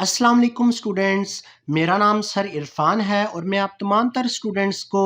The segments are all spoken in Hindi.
अस्सलाम वालेकुम स्टूडेंट्स। मेरा नाम सर इरफान है और मैं आप तमाम तर स्टूडेंट्स को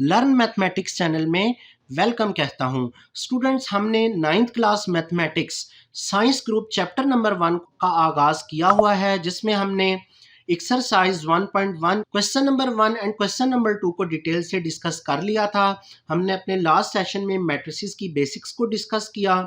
लर्न मैथमेटिक्स चैनल में वेलकम कहता हूं। स्टूडेंट्स, हमने 9th class mathematics science group chapter number 1 का आगाज़ किया हुआ है, जिसमें हमने exercise 1.1 question number 1 and question number 2 को डिटेल से डिस्कस कर लिया था। हमने अपने लास्ट सेशन में मैट्रिसेस की बेसिक्स को डिस्कस किया,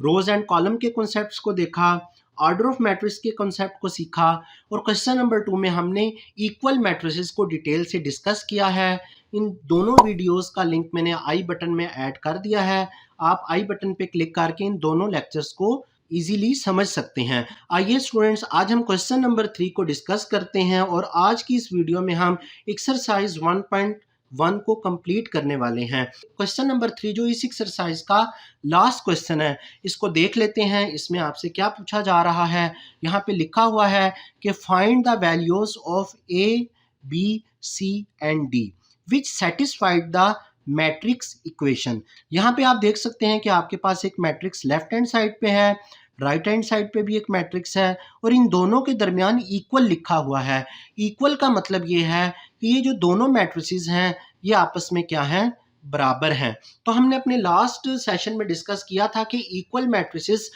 रोज एंड कॉलम के कॉन्सेप्ट्स को देखा, ऑर्डर ऑफ मैट्रिक्स के कॉन्सेप्ट को सीखा और क्वेश्चन नंबर 2 में हमने इक्वल मैट्रिसेस को डिटेल से डिस्कस किया है। इन दोनों वीडियोस का लिंक मैंने आई बटन में ऐड कर दिया है। आप आई बटन पे क्लिक करके इन दोनों लेक्चर्स को इजीली समझ सकते हैं। आइए स्टूडेंट्स, आज हम क्वेश्चन नंबर 3 को डिस्कस करते हैं और आज की इस वीडियो में हम एक्सरसाइज 1.1 को कंप्लीट करने वाले हैं। क्वेश्चन नंबर 3 जो इस एक्सरसाइज का लास्ट क्वेश्चन है, इसको देख लेते हैं। इसमें आपसे क्या पूछा जा रहा है। यहाँ पे लिखा हुआ है कि find the values of A, B, C and D which satisfied the matrix equation. यहाँ पे आप देख सकते हैं कि आपके पास एक मैट्रिक्स लेफ्ट हैंड साइड पे है, राइट हैंड साइड पे भी एक मैट्रिक्स है और इन दोनों के दरमियान इक्वल लिखा हुआ है। इक्वल का मतलब ये है कि ये जो दोनों मैट्रिसेस हैं ये आपस में क्या हैं, बराबर हैं। तो हमने अपने लास्ट सेशन में डिस्कस किया था कि इक्वल मैट्रिसेस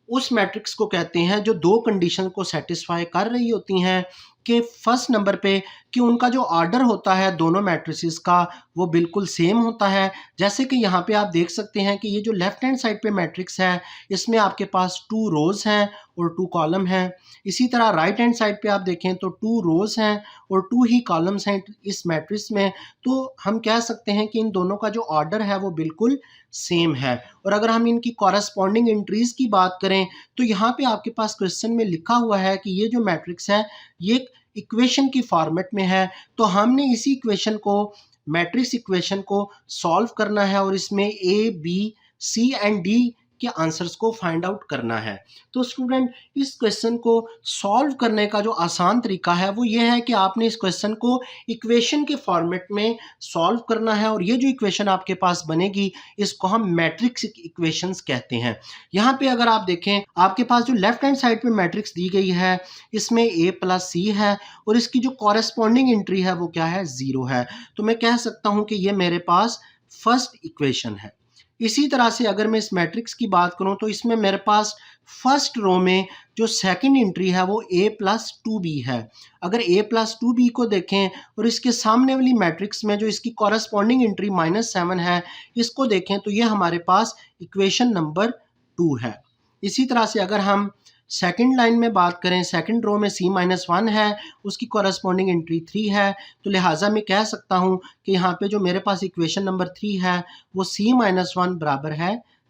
उस मैट्रिक्स को कहते हैं जो दो कंडीशन को सेटिस्फाई कर रही होती हैं कि फर्स्ट नंबर पे कि उनका जो ऑर्डर होता है दोनों मैट्रिसेस का वो बिल्कुल सेम होता है। जैसे कि यहाँ पे आप देख सकते हैं कि ये जो लेफ्ट हैंड साइड पे मैट्रिक्स है इसमें आपके पास 2 रोज हैं और 2 कॉलम हैं। इसी तरह राइट हैंड साइड पे आप देखें तो 2 रोज हैं और 2 ही कॉलम्स हैं इस मैट्रिक्स में। तो हम कह सकते हैं कि इन दोनों का जो ऑर्डर है वो बिल्कुल सेम है। और अगर हम इनकी कॉरेस्पॉन्डिंग एंट्रीज की बात करें तो यहाँ पे आपके पास क्वेश्चन में लिखा हुआ है कि ये जो मैट्रिक्स है ये एक इक्वेशन की फॉर्मेट में है। तो हमने इसी इक्वेशन को, मैट्रिक्स इक्वेशन को सॉल्व करना है और इसमें ए, बी, सी एंड डी के आंसर्स को फाइंड आउट करना है। तो स्टूडेंट, इस क्वेश्चन को सॉल्व करने का जो आसान तरीका है वो ये है कि आपने इस क्वेश्चन को इक्वेशन के फॉर्मेट में सॉल्व करना है और ये जो इक्वेशन आपके पास बनेगी इसको हम मैट्रिक्स इक्वेशंस कहते हैं। यहाँ पे अगर आप देखें आपके पास जो लेफ्ट हैंड साइड पे मैट्रिक्स दी गई है इसमें ए प्लस सी है और इसकी जो कॉरेस्पॉन्डिंग एंट्री है वो क्या है, 0 है। तो मैं कह सकता हूँ कि ये मेरे पास फर्स्ट इक्वेशन है। इसी तरह से अगर मैं इस मैट्रिक्स की बात करूं तो इसमें मेरे पास फर्स्ट रो में जो सेकंड एंट्री है वो a प्लस 2b है। अगर a प्लस 2b को देखें और इसके सामने वाली मैट्रिक्स में जो इसकी कॉरेस्पॉन्डिंग एंट्री -7 है इसको देखें तो ये हमारे पास इक्वेशन नंबर 2 है। इसी तरह से अगर हम सेकंड लाइन में बात करें, सेकंड रो में c-1 है, उसकी कॉरेस्पॉन्डिंग एंट्री 3 है। तो लिहाजा मैं कह सकता हूं कि यहाँ पे जो मेरे पास इक्वेशन नंबर 3 है वो c-1 बराबर है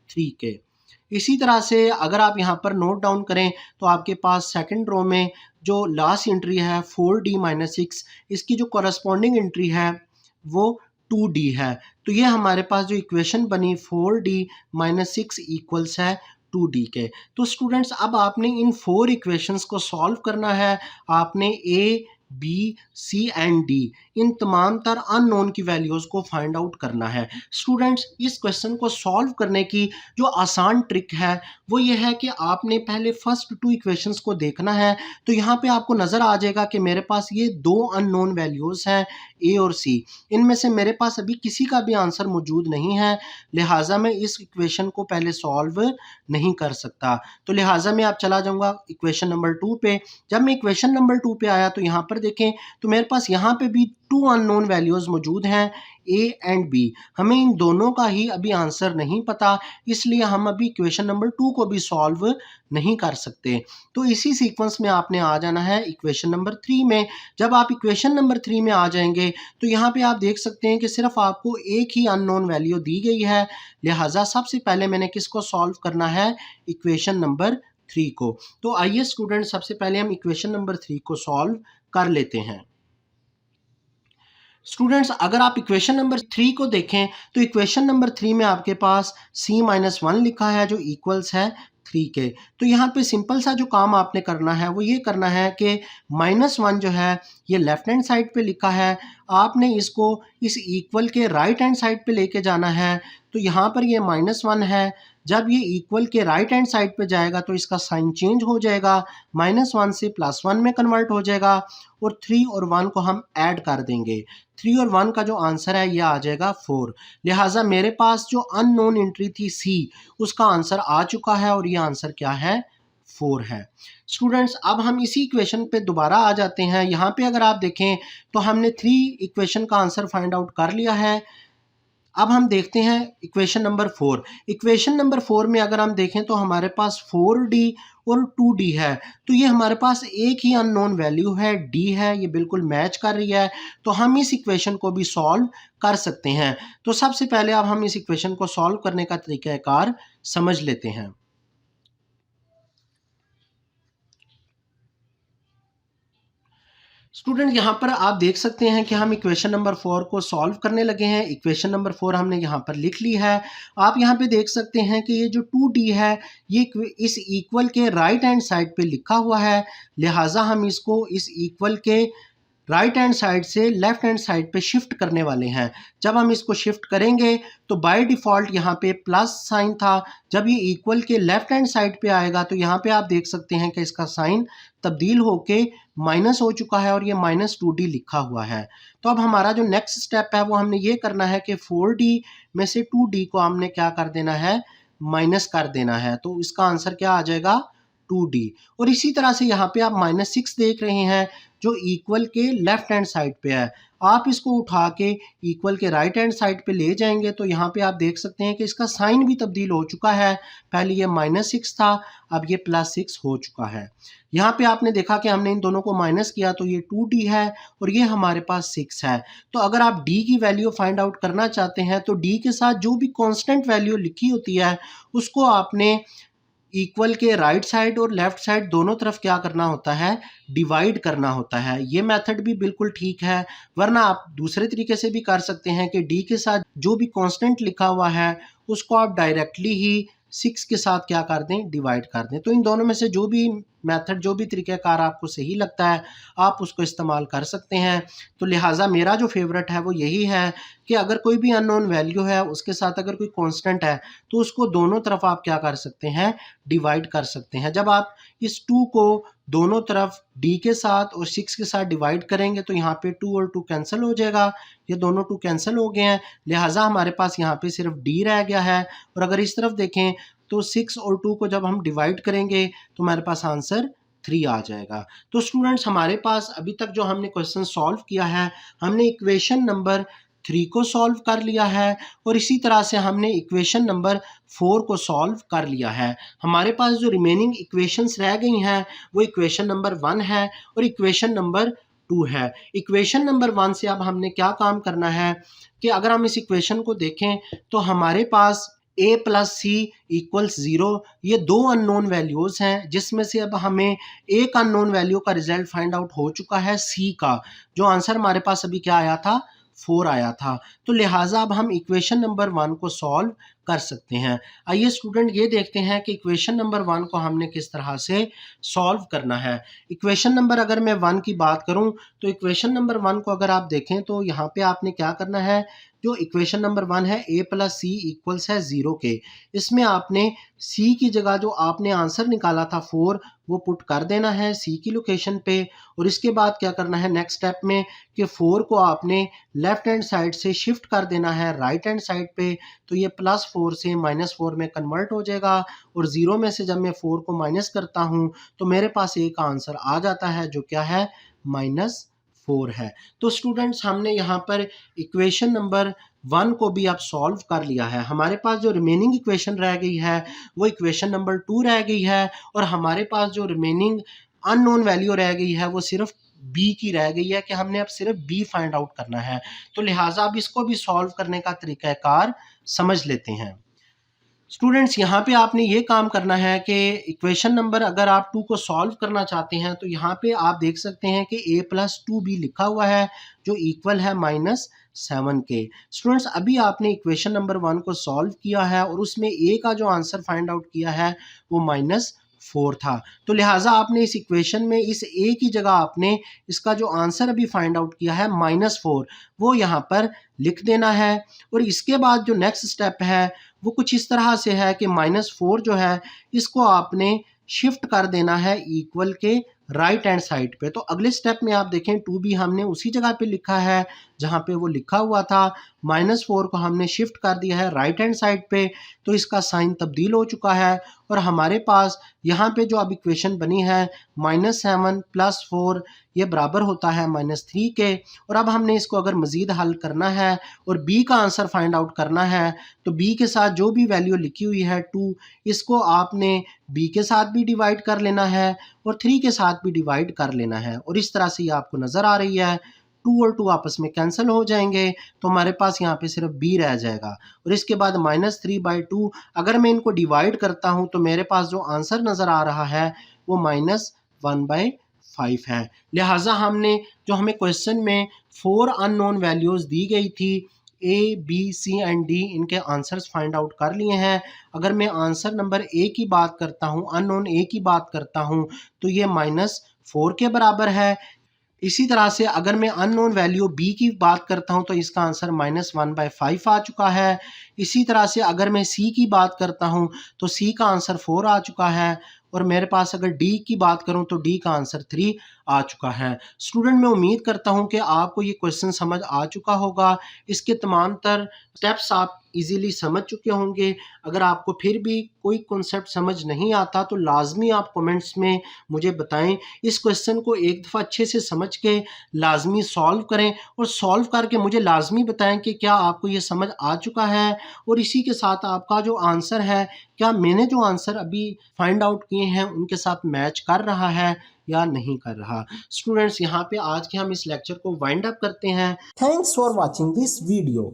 3 के। इसी तरह से अगर आप यहाँ पर नोट डाउन करें तो आपके पास सेकंड रो में जो लास्ट एंट्री है 4d-6, इसकी जो कॉरेस्पॉन्डिंग एंट्री है वो 2d है। तो ये हमारे पास जो इक्वेशन बनी 4d-6 इक्वल्स है 2d के। तो स्टूडेंट्स, अब आपने इन 4 इक्वेशंस को सॉल्व करना है। आपने a, b, c and d इन तमाम तर अननोन की वैल्यूज को फाइंड आउट करना है। स्टूडेंट्स, इस क्वेश्चन को सॉल्व करने की जो आसान ट्रिक है वो ये है कि आपने पहले फर्स्ट 2 इक्वेशंस को देखना है। तो यहाँ पे आपको नजर आ जाएगा कि मेरे पास ये 2 अननोन वैल्यूज हैं a और c। इनमें से मेरे पास अभी किसी का भी आंसर मौजूद नहीं है, लिहाजा मैं इस इक्वेशन को पहले सॉल्व नहीं कर सकता। तो लिहाजा मैं आप चला जाऊंगा इक्वेशन नंबर 2 पे। जब मैं इक्वेशन नंबर 2 पे आया तो यहाँ पर देखें तो मेरे पास यहाँ पे भी 2 अननोन वैल्यूज मौजूद हैं a एंड b। हमें इन दोनों का ही अभी आंसर नहीं पता, इसलिए हम अभी इक्वेशन नंबर 2 को भी सॉल्व नहीं कर सकते। तो इसी सीक्वेंस में आपने आ जाना है इक्वेशन नंबर 3 में। जब आप इक्वेशन नंबर 3 में आ जाएंगे तो यहाँ पे आप देख सकते हैं कि सिर्फ आपको एक ही अननोन वैल्यू दी गई है, लिहाजा सबसे पहले मैंने किसको सॉल्व करना है, इक्वेशन नंबर 3 को। तो आइए स्टूडेंट, सबसे पहले हम इक्वेशन नंबर 3 को सॉल्व कर लेते हैं। स्टूडेंट्स, अगर आप इक्वेशन नंबर 3 को देखें तो इक्वेशन नंबर 3 में आपके पास c-1 लिखा है जो इक्वल्स है 3 के। तो यहाँ पे सिंपल सा जो काम आपने करना है वो ये करना है कि -1 जो है ये लेफ्ट हैंड साइड पे लिखा है, आपने इसको इस इक्वल के राइट हैंड साइड पे लेके जाना है। तो यहाँ पर ये -1 है, जब ये इक्वल के राइट हैंड साइड पे जाएगा तो इसका साइन चेंज हो जाएगा, -1 से +1 में कन्वर्ट हो जाएगा और 3 और 1 को हम ऐड कर देंगे। 3 और 1 का जो आंसर है ये आ जाएगा 4। लिहाजा मेरे पास जो अननोन एंट्री थी सी, उसका आंसर आ चुका है और ये आंसर क्या है, 4 है। स्टूडेंट्स अब हम इसी इक्वेशन पे दोबारा आ जाते हैं। यहाँ पे अगर आप देखें तो हमने 3 इक्वेशन का आंसर फाइंड आउट कर लिया है। अब हम देखते हैं इक्वेशन नंबर 4। इक्वेशन नंबर 4 में अगर हम देखें तो हमारे पास 4D और 2D है, तो ये हमारे पास एक ही अननोन वैल्यू है, D है, ये बिल्कुल मैच कर रही है, तो हम इस इक्वेशन को भी सॉल्व कर सकते हैं। तो सबसे पहले अब हम इस इक्वेशन को सॉल्व करने का तरीक़ाकार समझ लेते हैं। स्टूडेंट यहाँ पर आप देख सकते हैं कि हम इक्वेशन नंबर 4 को सॉल्व करने लगे हैं। इक्वेशन नंबर 4 हमने यहाँ पर लिख ली है। आप यहाँ पे देख सकते हैं कि ये जो 2D है ये इस इक्वल के राइट हैंड साइड पे लिखा हुआ है, लिहाजा हम इसको इस इक्वल के राइट हैंड साइड से लेफ्ट हैंड साइड पे शिफ्ट करने वाले हैं। जब हम इसको शिफ्ट करेंगे तो बाय डिफ़ॉल्ट यहाँ पे प्लस साइन था, जब ये इक्वल के लेफ्ट हैंड साइड पे आएगा तो यहाँ पे आप देख सकते हैं कि इसका साइन तब्दील होके माइनस हो चुका है और ये -2D लिखा हुआ है। तो अब हमारा जो नेक्स्ट स्टेप है वो हमने ये करना है कि 4D में से 2D को हमने क्या कर देना है, माइनस कर देना है। तो इसका आंसर क्या आ जाएगा, 2D। और इसी तरह से यहाँ पे आप -6 देख रहे हैं जो इक्वल के लेफ्ट हैंड साइड पे है। आप इसको उठा के इक्वल के राइट हैंड साइड पे ले जाएंगे तो यहाँ पे आप देख सकते हैं कि इसका साइन भी तब्दील हो चुका है। पहले ये -6 था, अब ये +6 हो चुका है। यहाँ पे आपने देखा कि हमने इन दोनों को माइनस किया तो ये 2D है और ये हमारे पास 6 है। तो अगर आप D की वैल्यू फाइंड आउट करना चाहते हैं तो D के साथ जो भी कांस्टेंट वैल्यू लिखी होती है उसको आपने इक्वल के राइट साइड और लेफ्ट साइड दोनों तरफ क्या करना होता है, डिवाइड करना होता है। ये मेथड भी बिल्कुल ठीक है, वरना आप दूसरे तरीके से भी कर सकते हैं कि D के साथ जो भी कांस्टेंट लिखा हुआ है उसको आप डायरेक्टली ही 6 के साथ क्या कर दें, डिवाइड कर दें। तो इन दोनों में से जो भी मेथड, जो भी तरीक़ाकार आपको सही लगता है आप उसको इस्तेमाल कर सकते हैं। तो लिहाजा मेरा जो फेवरेट है वो यही है कि अगर कोई भी अननोन वैल्यू है उसके साथ अगर कोई कांस्टेंट है तो उसको दोनों तरफ आप क्या कर सकते हैं, डिवाइड कर सकते हैं। जब आप इस 2 को दोनों तरफ D के साथ और 6 के साथ डिवाइड करेंगे तो यहाँ पे 2 और 2 कैंसिल हो जाएगा, ये दोनों 2 कैंसिल हो गए हैं, लिहाजा हमारे पास यहाँ पे सिर्फ D रह गया है। और अगर इस तरफ देखें तो 6 और 2 को जब हम डिवाइड करेंगे तो हमारे पास आंसर 3 आ जाएगा। तो स्टूडेंट्स हमारे पास अभी तक जो हमने क्वेश्चन सॉल्व किया है, हमने इक्वेशन नंबर 3 को सॉल्व कर लिया है और इसी तरह से हमने इक्वेशन नंबर 4 को सॉल्व कर लिया है। हमारे पास जो रिमेनिंग इक्वेशंस रह गई हैं वो इक्वेशन नंबर 1 है और इक्वेशन नंबर 2 है। इक्वेशन नंबर 1 से अब हमने क्या काम करना है कि अगर हम इस इक्वेशन को देखें तो हमारे पास a + c = 0, ये 2 अननोन वैल्यूज़ हैं जिसमें से अब हमें एक अननोन वैल्यू का रिजल्ट फाइंड आउट हो चुका है c का, जो आंसर हमारे पास अभी क्या आया था, 4 आया था। तो लिहाजा अब हम इक्वेशन नंबर 1 को सॉल्व कर सकते हैं। आइए स्टूडेंट ये देखते हैं कि इक्वेशन नंबर 1 को हमने किस तरह से सॉल्व करना है। इक्वेशन नंबर अगर मैं 1 की बात करूं तो इक्वेशन नंबर 1 को अगर आप देखें तो यहाँ पे आपने क्या करना है, जो इक्वेशन नंबर 1 है a + c = 0 के, इसमें आपने c की जगह जो आपने आंसर निकाला था 4 वो पुट कर देना है c की लोकेशन पे। और इसके बाद क्या करना है नेक्स्ट स्टेप में कि 4 को आपने लेफ्ट हैंड साइड से शिफ्ट कर देना है राइट हैंड साइड पे, तो ये +4 से -4 में कन्वर्ट हो जाएगा और 0 में से जब मैं 4 को माइनस करता हूँ तो मेरे पास एक आंसर आ जाता है जो क्या है, -4 है। तो स्टूडेंट्स हमने यहाँ पर इक्वेशन नंबर 1 को भी अब सॉल्व कर लिया है। हमारे पास जो रिमेनिंग इक्वेशन रह गई है वो इक्वेशन नंबर 2 रह गई है और हमारे पास जो रिमेनिंग अननोन वैल्यू रह गई है वो सिर्फ b की रह गई है कि हमने अब सिर्फ b फाइंड आउट करना है। तो लिहाजा अब इसको भी सॉल्व करने का तरीक़ाकार समझ लेते हैं। स्टूडेंट्स यहाँ पे आपने ये काम करना है कि इक्वेशन नंबर अगर आप 2 को सॉल्व करना चाहते हैं तो यहाँ पे आप देख सकते हैं कि a + 2b लिखा हुआ है जो इक्वल है -7 के। स्टूडेंट्स अभी आपने इक्वेशन नंबर 1 को सॉल्व किया है और उसमें a का जो आंसर फाइंड आउट किया है वो -4 था। तो लिहाजा आपने इस इक्वेशन में इस a की जगह आपने इसका जो आंसर अभी फाइंड आउट किया है -4 वो यहाँ पर लिख देना है। और इसके बाद जो नेक्स्ट स्टेप है वो कुछ इस तरह से है कि -4 जो है इसको आपने शिफ्ट कर देना है इक्वल के राइट हैंड साइड पे। तो अगले स्टेप में आप देखें 2b हमने उसी जगह पे लिखा है जहाँ पे वो लिखा हुआ था, -4 को हमने शिफ्ट कर दिया है राइट हैंड साइड पे, तो इसका साइन तब्दील हो चुका है और हमारे पास यहाँ पे जो अब इक्वेशन बनी है -7 + 4 ये बराबर होता है -3 के। और अब हमने इसको अगर मज़ीद हल करना है और b का आंसर फाइंड आउट करना है तो b के साथ जो भी वैल्यू लिखी हुई है 2, इसको आपने b के साथ भी डिवाइड कर लेना है और 3 के साथ भी डिवाइड कर लेना है। और इस तरह से ये आपको नज़र आ रही है 2 और 2 आपस में कैंसिल हो जाएंगे तो हमारे पास यहाँ पे सिर्फ b रह जाएगा। और इसके बाद -3/2 अगर मैं इनको डिवाइड करता हूँ तो मेरे पास जो आंसर नज़र आ रहा है वो -1/5 है। लिहाजा हमने जो हमें क्वेश्चन में 4 अननोन वैल्यूज़ दी गई थी A, B, C and D, इनके आंसर्स फाइंड आउट कर लिए हैं। अगर मैं आंसर नंबर A की बात करता हूँ, अननोन A की बात करता हूँ तो ये -4 के बराबर है। इसी तरह से अगर मैं अननोन वैल्यू b की बात करता हूं तो इसका आंसर -1/5 आ चुका है। इसी तरह से अगर मैं c की बात करता हूं तो c का आंसर 4 आ चुका है। और मेरे पास अगर d की बात करूं तो d का आंसर 3 आ चुका है। स्टूडेंट, मैं उम्मीद करता हूं कि आपको ये क्वेश्चन समझ आ चुका होगा। इसके तमाम तर स्टेप्स आप इजीली समझ चुके होंगे। अगर आपको फिर भी कोई कॉन्सेप्ट समझ नहीं आता तो लाजमी आप कमेंट्स में मुझे बताएं। इस क्वेश्चन को एक दफ़ा अच्छे से समझ के लाजमी सॉल्व करें और सॉल्व करके मुझे लाजमी बताएं कि क्या आपको ये समझ आ चुका है और इसी के साथ आपका जो आंसर है, क्या मैंने जो आंसर अभी फाइंड आउट किए हैं उनके साथ मैच कर रहा है या नहीं कर रहा। स्टूडेंट्स, यहाँ पे आज के हम इस लेक्चर को वाइंड अप करते हैं। Thanks for watching this video.